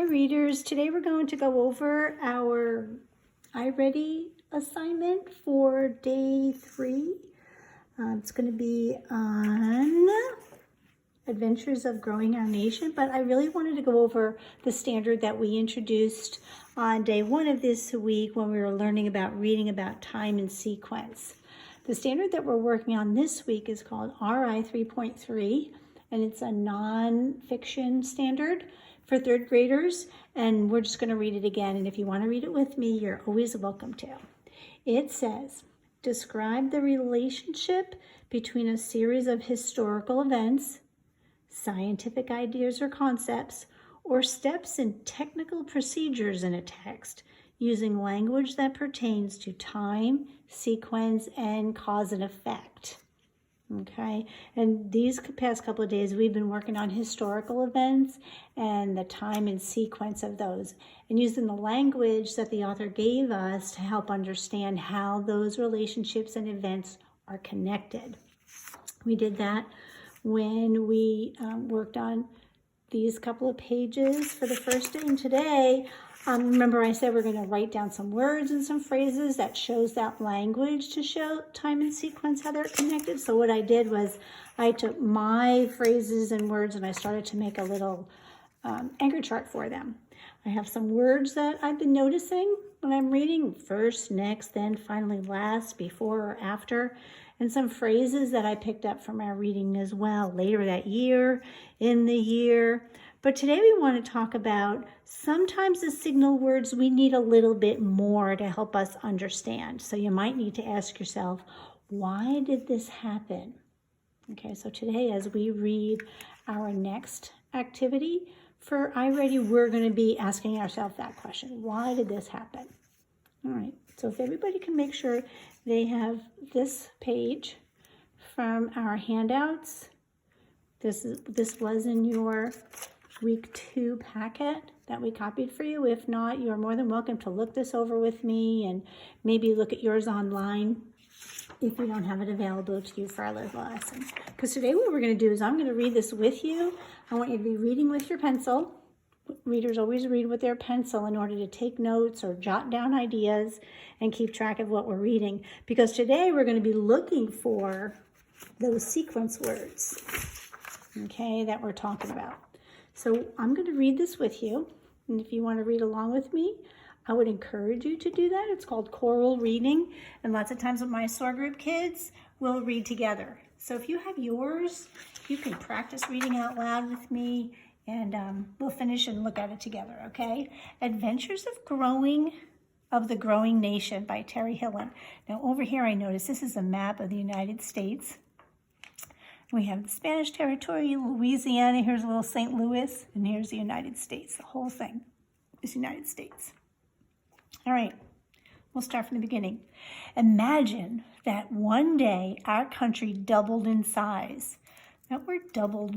Hi readers, today we're going to go over our iReady assignment for day 3. It's going to be on Adventures of Growing Our Nation, but I really wanted to go over the standard that we introduced on day 1 of this week when we were learning about reading about time and sequence. The standard that we're working on this week is called RI.3.3, and it's a non-fiction standard for 3rd graders, and we're just going to read it again, and if you want to read it with me, you're always welcome to. It says, describe the relationship between a series of historical events, scientific ideas or concepts, or steps in technical procedures in a text using language that pertains to time, sequence, and cause and effect. Okay, and these past couple of days we've been working on historical events and the time and sequence of those, and using the language that the author gave us to help understand how those relationships and events are connected. We did that when we worked on these couple of pages for the first day, and today remember I said we're going to write down some words and some phrases that shows that language to show time and sequence, how they're connected. So what I did was I took my phrases and words and I started to make a little anchor chart for them. I have some words that I've been noticing when I'm reading: first, next, then, finally, last, before, or after, and some phrases that I picked up from our reading as well, later that year, in the year. But today we want to talk about sometimes the signal words we need a little bit more to help us understand. So you might need to ask yourself, why did this happen? Okay, so today as we read our next activity for iReady, we're going to be asking ourselves that question. Why did this happen? All right, so if everybody can make sure they have this page from our handouts. This was in your week 2 packet that we copied for you. If not, you're more than welcome to look this over with me and maybe look at yours online if you don't have it available to you for our little lesson. Because today what we're going to do is I'm going to read this with you. I want you to be reading with your pencil. Readers always read with their pencil in order to take notes or jot down ideas and keep track of what we're reading. Because today we're going to be looking for those sequence words, okay, that we're talking about. So I'm going to read this with you, and if you want to read along with me, I would encourage you to do that. It's called choral reading, and lots of times with my SOAR group kids, we'll read together. So if you have yours, you can practice reading out loud with me, and we'll finish and look at it together, okay? Adventures of the Growing Nation by Terry Hillen. Now over here I notice this is a map of the United States. We have the Spanish territory, Louisiana, here's a little St. Louis, and here's the United States. The whole thing is United States. All right, we'll start from the beginning. Imagine that one day our country doubled in size. That word doubled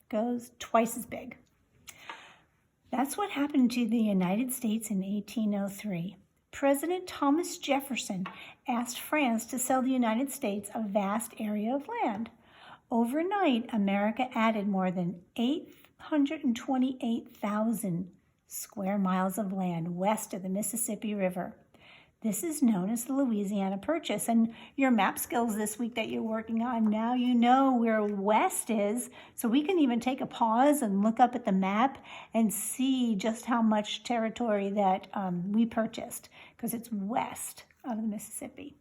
goes twice as big. That's what happened to the United States in 1803. President Thomas Jefferson asked France to sell the United States a vast area of land. Overnight, America added more than 828,000 square miles of land west of the Mississippi River. This is known as the Louisiana Purchase. And your map skills this week that you're working on, now you know where west is. So we can even take a pause and look up at the map and see just how much territory that we purchased, because it's west of the Mississippi.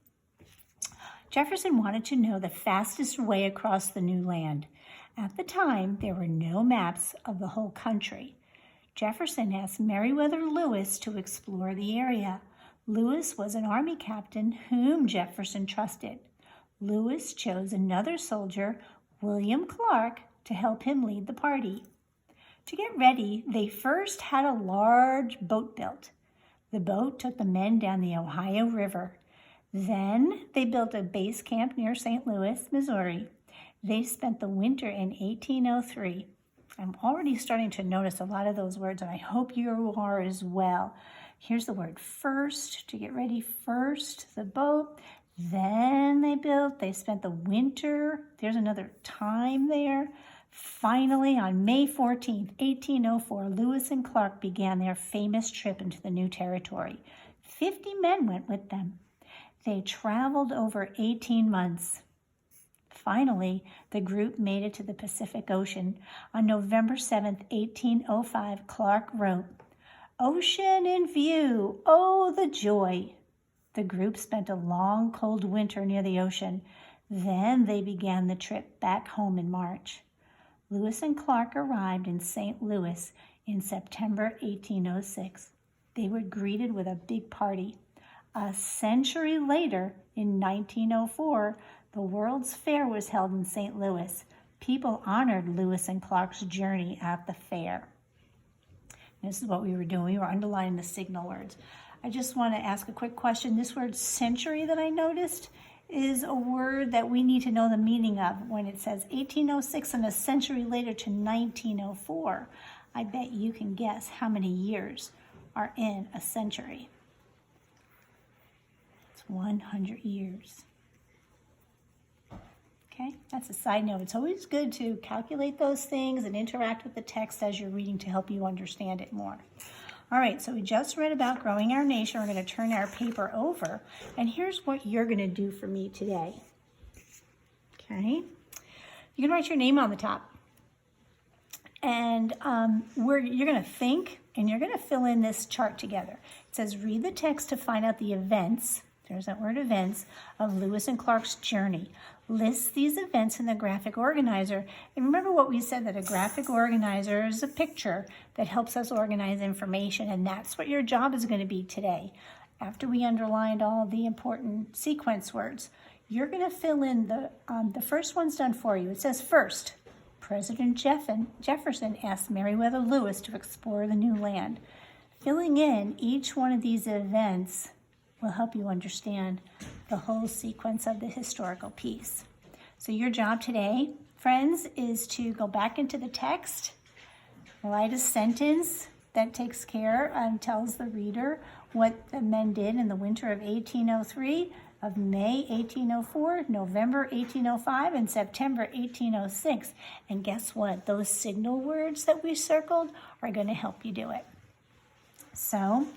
Jefferson wanted to know the fastest way across the new land. At the time, there were no maps of the whole country. Jefferson asked Meriwether Lewis to explore the area. Lewis was an army captain whom Jefferson trusted. Lewis chose another soldier, William Clark, to help him lead the party. To get ready, they first had a large boat built. The boat took the men down the Ohio River. Then they built a base camp near St. Louis, Missouri. They spent the winter in 1803. I'm already starting to notice a lot of those words, and I hope you are as well. Here's the word first, to get ready first, the boat. Then they spent the winter. There's another time there. Finally, on May 14th, 1804, Lewis and Clark began their famous trip into the new territory. 50 men went with them. They traveled over 18 months. Finally, the group made it to the Pacific Ocean. On November 7th, 1805, Clark wrote, "Ocean in view, oh the joy." The group spent a long, cold winter near the ocean. Then they began the trip back home in March. Lewis and Clark arrived in St. Louis in September 1806. They were greeted with a big party. A century later, in 1904, the World's Fair was held in St. Louis. People honored Lewis and Clark's journey at the fair. This is what we were doing. We were underlining the signal words. I just want to ask a quick question. This word century that I noticed is a word that we need to know the meaning of. When it says 1806 and a century later to 1904, I bet you can guess how many years are in a century. It's 100 years. Okay, that's a side note. It's always good to calculate those things and interact with the text as you're reading to help you understand it more. All right, so we just read about growing our nation. We're going to turn our paper over, and here's what you're going to do for me today. Okay, you're going to write your name on the top, and you're going to think, and you're going to fill in this chart together. It says, read the text to find out the events, there's that word events, of Lewis and Clark's journey. List these events in the graphic organizer. And remember what we said, that a graphic organizer is a picture that helps us organize information, and that's what your job is going to be today. After we underlined all the important sequence words, you're going to fill in the first one's done for you. It says, first, President Jefferson asked Meriwether Lewis to explore the new land. Filling in each one of these events will help you understand the whole sequence of the historical piece. So your job today, friends, is to go back into the text, write a sentence that takes care and tells the reader what the men did in the winter of 1803, of May 1804, November 1805, and September 1806. And guess what? Those signal words that we circled are going to help you do it. So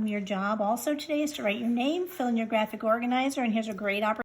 your job also today is to write your name, fill in your graphic organizer, and here's a great opportunity